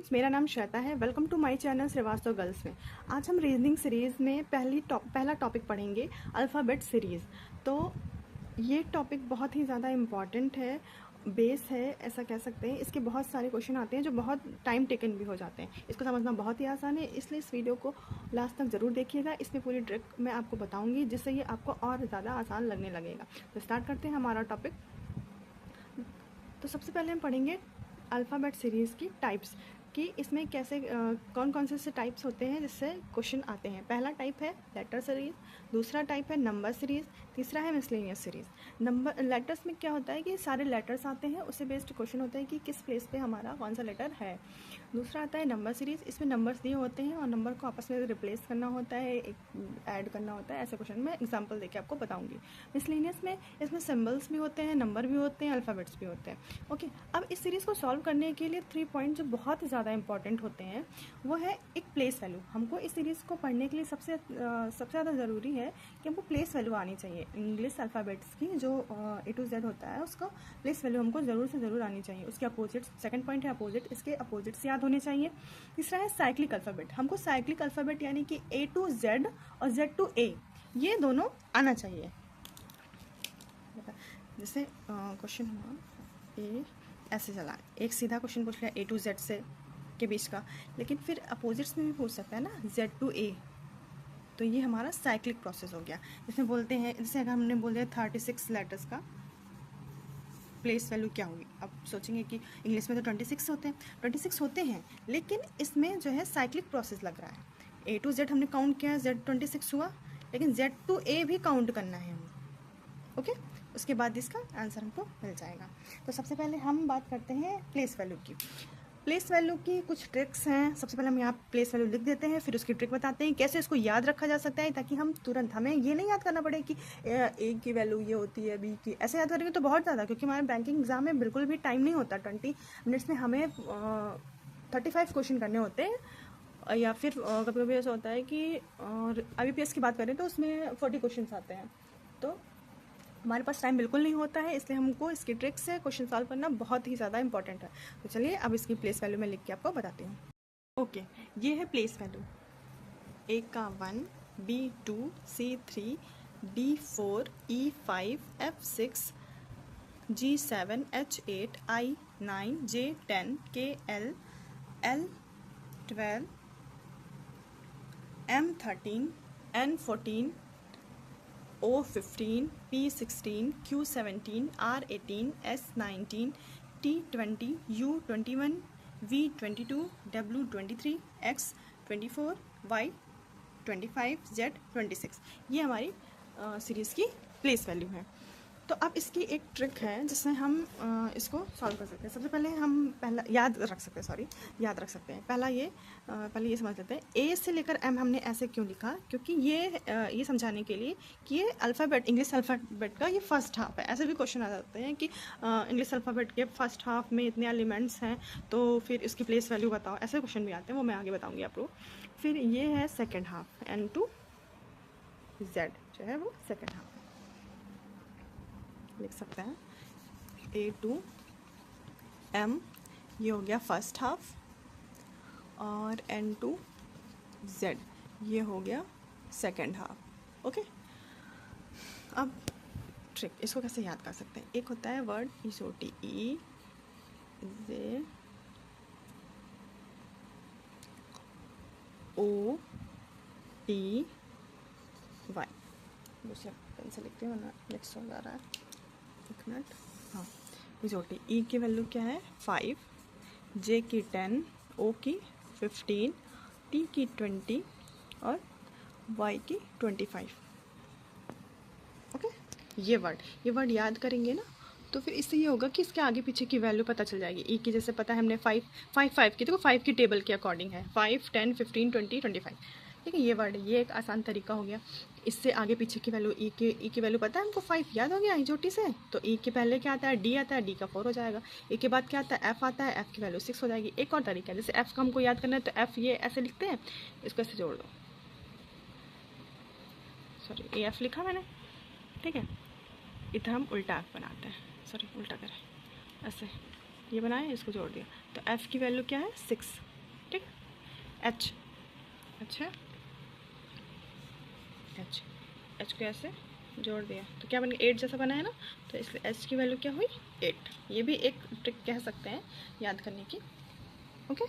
Friends, मेरा नाम श्वेता है। Welcome to my channel Srivastava girls में। आज हम रीजनिंग सीरीज़ में पहला टॉपिक पढ़ेंगे, अल्फ़ाबेट सीरीज़। तो ये टॉपिक बहुत ही ज़्यादा इम्पॉर्टेंट है, बेस है, ऐसा कह सकते हैं। इसके बहुत सारे क्वेश्चन आते हैं जो बहुत टाइम टेकन भी हो जाते हैं। इसको समझना बहुत ही आसान है, इसलिए इस वीडियो को लास्ट तक ज़रूर देखिएगा। इसमें पूरी ट्रिक मैं आपको बताऊँगी, जिससे ये आपको और ज़्यादा आसान लगने लगेगा। तो स्टार्ट करते हैं हमारा टॉपिक। तो सबसे पहले हम पढ़ेंगे अल्फ़ाबेट सीरीज़ की टाइप्स, कि इसमें कैसे कौन कौन से टाइप्स होते हैं जिससे क्वेश्चन आते हैं। पहला टाइप है लेटर सीरीज़, दूसरा टाइप है नंबर सीरीज़, तीसरा है मिसलेनियस सीरीज़। नंबर लेटर्स में क्या होता है कि सारे लेटर्स आते हैं, उससे बेस्ड क्वेश्चन होता है कि किस प्लेस पे हमारा कौन सा लेटर है। दूसरा आता है नंबर सीरीज़, इसमें नंबर्स दिए होते हैं और नंबर को आपस में रिप्लेस करना होता है, एक ऐड करना होता है। ऐसे क्वेश्चन में एग्जाम्पल देके आपको बताऊँगी। मिसलेनियस में इसमें सिम्बल्स भी होते हैं, नंबर भी होते हैं, अल्फ़ाबेट्स भी होते हैं। ओके, अब इस सीरीज़ को सॉल्व करने के लिए 3 पॉइंट जो बहुत ज़्यादा इंपॉर्टेंट होते हैं वो है एक प्लेस वैल्यू। हमको इस सीरीज़ को पढ़ने के लिए सबसे ज़्यादा ज़रूरी है कि हमको प्लेस वैल्यू आनी चाहिए। इंग्लिश अल्फ़ाबेट्स की जो A to Z होता है उसका प्लेस वैल्यू हमको ज़रूर से ज़रूर आनी चाहिए। उसके अपोजिट, सेकंड पॉइंट है अपोजिट, इसके अपोजिट्स याद होने चाहिए। तीसरा है साइक्लिक अल्फ़ाबेट, हमको साइक्लिक अल्फ़ाबेट यानी कि A to Z और Z to A ये दोनों आना चाहिए। जैसे क्वेश्चन हुआ ए, ऐसे चला, एक सीधा क्वेश्चन पूछ लिया A to Z से के बीच का, लेकिन फिर अपोजिट्स में भी पूछ सकता है ना, Z to A। तो ये हमारा साइक्लिक प्रोसेस हो गया। इसमें बोलते हैं, जैसे अगर हमने बोल दिया 36 लेटर्स का प्लेस वैल्यू क्या होगी। अब सोचेंगे कि इंग्लिश में तो 26 होते हैं, 26 होते हैं, लेकिन इसमें जो है साइक्लिक प्रोसेस लग रहा है। A to Z हमने काउंट किया, Z 26 हुआ, लेकिन Z to A भी काउंट करना है हमें। ओके, उसके बाद इसका आंसर हमको मिल जाएगा। तो सबसे पहले हम बात करते हैं प्लेस वैल्यू की। प्लेस वैल्यू की कुछ ट्रिक्स हैं। सबसे पहले हम यहाँ प्लेस वैल्यू लिख देते हैं, फिर उसकी ट्रिक बताते हैं कैसे इसको याद रखा जा सकता है, ताकि हम तुरंत, हमें ये नहीं याद करना पड़े कि ए की वैल्यू ये होती है, बी की। ऐसे याद करेंगे तो बहुत ज़्यादा, क्योंकि हमारे बैंकिंग एग्जाम में बिल्कुल भी टाइम नहीं होता। 20 मिनट्स में हमें 35 क्वेश्चन करने होते हैं, या फिर कभी कभी ऐसा होता है कि IBPS की बात करें तो उसमें 40 क्वेश्चन आते हैं। तो हमारे पास टाइम बिल्कुल नहीं होता है, इसलिए हमको इसकी ट्रिक से क्वेश्चन सॉल्व करना बहुत ही ज़्यादा इंपॉर्टेंट है। तो चलिए अब इसकी प्लेस वैल्यू मैं लिख के आपको बताती हूँ। ओके, ये है प्लेस वैल्यू। A का 1, B2, C3, D4, E5, F6, G7, H8, I9, J10, KL, L12, M13, N14, O15, P16, Q17, R18, S19, T20, U21, V22, W23, X24, Y25, Z26। ये हमारी सीरीज़ की प्लेस वैल्यू है। तो अब इसकी एक trick है जिससे हम इसको सॉल्व कर सकते हैं। सबसे पहले हम याद रख सकते हैं। पहले ये समझ लेते हैं, A से लेकर M हमने ऐसे क्यों लिखा, क्योंकि ये समझाने के लिए कि ये अल्फ़ाबेट, इंग्लिश अल्फ़ाबेट का ये फर्स्ट हाफ है। ऐसे भी क्वेश्चन आ जाते हैं कि इंग्लिश अल्फ़ाबेट के फर्स्ट हाफ में इतने एलिमेंट्स हैं, तो फिर इसकी प्लेस वैल्यू बताओ। ऐसे क्वेश्चन भी आते हैं, वो मैं आगे बताऊँगी आपको। फिर ये है second half, N to Z जो है वो सेकेंड हाफ लिख सकते हैं। A to M ये हो गया फर्स्ट हाफ, और N to Z ये हो गया सेकेंड हाफ। ओके, अब ट्रिक, इसको कैसे याद कर सकते हैं। एक होता है word ESOT, E Z O T Y। दूसरा पेन से लिखते हैं वरना मिक्स हो जा रहा है। एक मिनट, हाँ, ESOT। E की वैल्यू क्या है 5, J की 10, O की 15, T की 20 और Y की 25। ओके, ये वर्ड याद करेंगे ना, तो फिर इससे ये होगा कि इसके आगे पीछे की वैल्यू पता चल जाएगी। E की जैसे पता है हमने 5 की, देखो 5 की टेबल के अकॉर्डिंग है, 5, 10, 15, 20, 25। ठीक है, ये वर्ड, ये एक आसान तरीका हो गया। इससे आगे पीछे की वैल्यू, E की वैल्यू पता है हमको 5 याद हो गया ESOT से। तो E के पहले क्या आता है, D आता है, D का 4 हो जाएगा। E के बाद क्या आता है, F आता है, F की वैल्यू 6 हो जाएगी। एक और तरीका है, जैसे F का हमको याद करना है तो F ये ऐसे लिखते हैं, इसको ऐसे जोड़ दो। सॉरी, AF लिखा मैंने, ठीक है। इधर हम उल्टा F बनाते हैं, सॉरी उल्टा करें, ऐसे ये बनाया, इसको जोड़ दिया, तो F की वैल्यू क्या है 6। एच, अच्छा एच, एच को ऐसे जोड़ दिया तो क्या बन गया, 8 जैसा बना है ना, तो इसलिए एच की वैल्यू क्या हुई 8। ये भी एक ट्रिक कह सकते हैं याद करने की। ओके,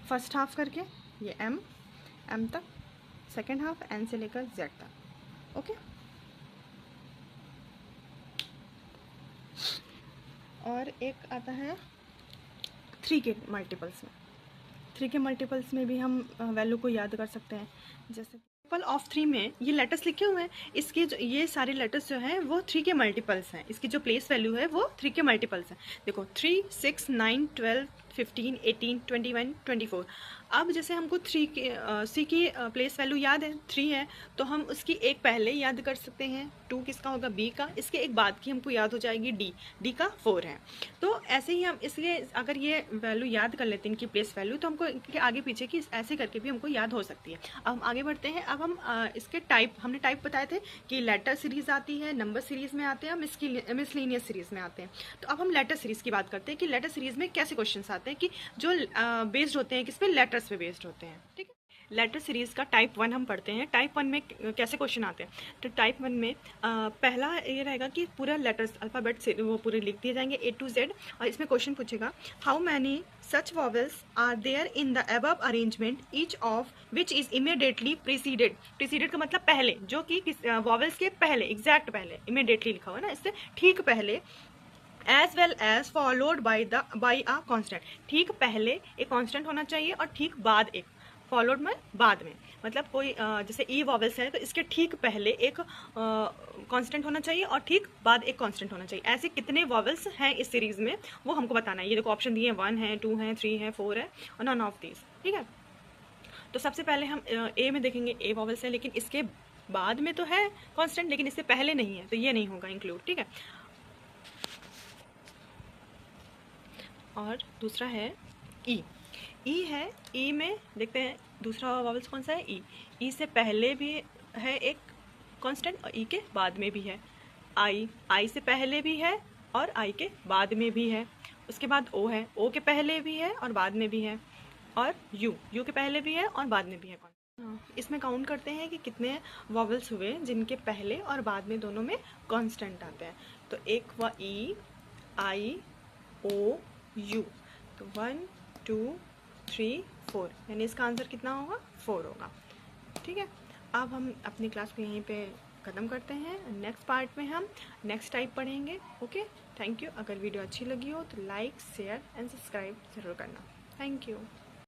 फर्स्ट हाफ करके ये एम, एम तक, सेकेंड हाफ एन से लेकर जेड तक। ओके, और एक आता है 3 के मल्टीपल्स में। 3 के मल्टीपल्स में भी हम वैल्यू को याद कर सकते हैं। जैसे मल्टीपल ऑफ 3 में ये लेटर्स लिखे हुए हैं, इसके जो ये सारे लेटर्स जो हैं वो 3 के मल्टीपल्स हैं। इसकी जो प्लेस वैल्यू है वो 3 के मल्टीपल्स हैं। देखो 3, 6, 9, 12, 15, 18, 21, 24। अब जैसे हमको 3 के सी की प्लेस वैल्यू याद है 3 है, तो हम उसकी एक पहले याद कर सकते हैं, 2 किसका होगा बी का, इसके एक बाद की हमको याद हो जाएगी डी, डी का 4 है। तो ऐसे ही हम इसलिए अगर ये वैल्यू याद कर लेते हैं इनकी प्लेस वैल्यू, तो हमको इनके आगे पीछे की ऐसे करके भी हमको याद हो सकती है। अब हम आगे बढ़ते हैं। अब हम इसके टाइप, हमने टाइप बताए थे कि लेटर सीरीज आती है, नंबर सीरीज में आते हैं, मिसलेनियस सीरीज में आते हैं। तो अब हम लेटर सीरीज की बात करते हैं कि लेटर सीरीज में कैसे क्वेश्चंस आते हैं कि जो बेस्ड होते हैं किस पे, लेटर्स पे बेस्ड होते हैं। ठीक है, लेटर सीरीज का टाइप 1 हम पढ़ते हैं। टाइप 1 में कैसे क्वेश्चन आते हैं, तो टाइप 1 में पहला ये रहेगा कि पूरा लेटर्स अल्फ़ाबेट से वो पूरे लिख दिए जाएंगे A to Z, और इसमें क्वेश्चन पूछेगा how many such vowels are there in the above arrangement, each of which is immediately preceded. Preceded का मतलब पहले, जो कि वॉवेल्स के पहले, एग्जैक्ट पहले, इमीडिएटली लिखा हुआ है ना, इससे ठीक पहले, as well as followed by a constant. ठीक पहले एक कॉन्स्टेंट होना चाहिए और ठीक बाद एक, फॉलोड में बाद में, मतलब कोई जैसे ई वॉवेल्स है तो इसके ठीक पहले एक कांस्टेंट होना चाहिए और ठीक बाद एक कांस्टेंट होना चाहिए। ऐसे कितने वॉवेल्स हैं इस सीरीज में वो हमको बताना है। ये देखो ऑप्शन दिए हैं, 1 है, 2 है, 3 है, 4 है और नॉन ऑफ दीज। ठीक है, तो सबसे पहले हम ए में देखेंगे, ए वॉवेल्स है लेकिन इसके बाद में तो है कांस्टेंट, लेकिन इससे पहले नहीं है, तो ये नहीं होगा इंक्लूड। ठीक है, और दूसरा है ई। ई है, ई में देखते हैं दूसरा वॉवेल्स कौन सा है, ई। ई से पहले भी है एक कांस्टेंट और ई के बाद में भी है। आई, आई से पहले भी है और आई के बाद में भी है। उसके बाद ओ है, ओ के पहले भी है और बाद में भी है। और यू, यू के पहले भी है और बाद में भी है। इसमें काउंट करते हैं कि कितने वॉवेल्स हुए जिनके पहले और बाद में दोनों में कांस्टेंट आते हैं। तो एक हुआ ई, आई, ओ, यू, तो 1, 2, 3, 4, यानी इसका आंसर कितना होगा 4 होगा। ठीक है, अब हम अपनी क्लास को यहीं पे ख़त्म करते हैं। नेक्स्ट पार्ट में हम नेक्स्ट टाइप पढ़ेंगे। Okay, thank you. अगर वीडियो अच्छी लगी हो तो लाइक, शेयर एंड सब्सक्राइब ज़रूर करना। Thank you.